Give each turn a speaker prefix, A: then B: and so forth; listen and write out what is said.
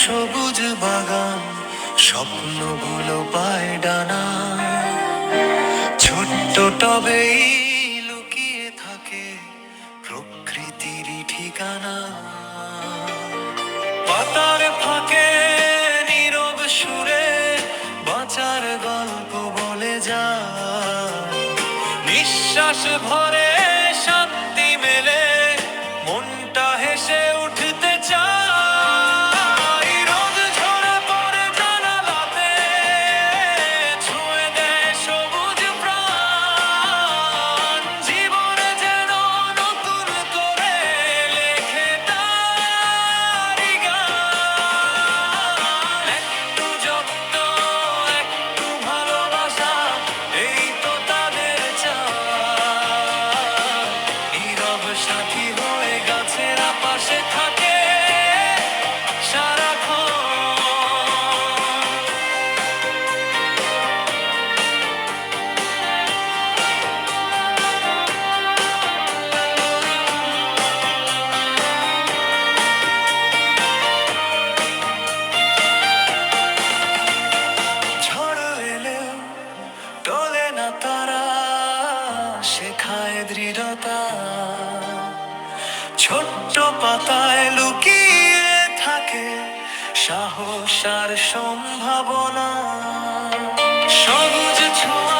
A: সবুজ বাগান, স্বপ্নগুলো পায় ডানা। ছোট্ট টবেই লুকিয়ে থাকে প্রকৃতির ঠিকানা। পাতার ফাঁকে নীরব সুরে বাঁচার গল্প বলে যায়। নিঃশ্বাস ভরে শান্তি মেলে, মনটা হেসে উঠতে চায়। রোদ ঝরে পড়ে জানালাতে, ছুঁয়ে দেয় সবুজ প্রাণ। জীবনে যেন নতুন করে লেখে তারি গান। একটু যত্ন, একটু ভালোবাসা, এই তো তাদের চায়। নীরব সাথী হয়ে গাছেরা পাশে থাকে সারাক্ষণ। ঝড় এলেও টলে না তারা, শেখায় দৃঢ়তা। ছোট্ট পাতায় লুকিয়ে থাকে সাহস আর সম্ভাবনা। সবুজ ছোঁয়া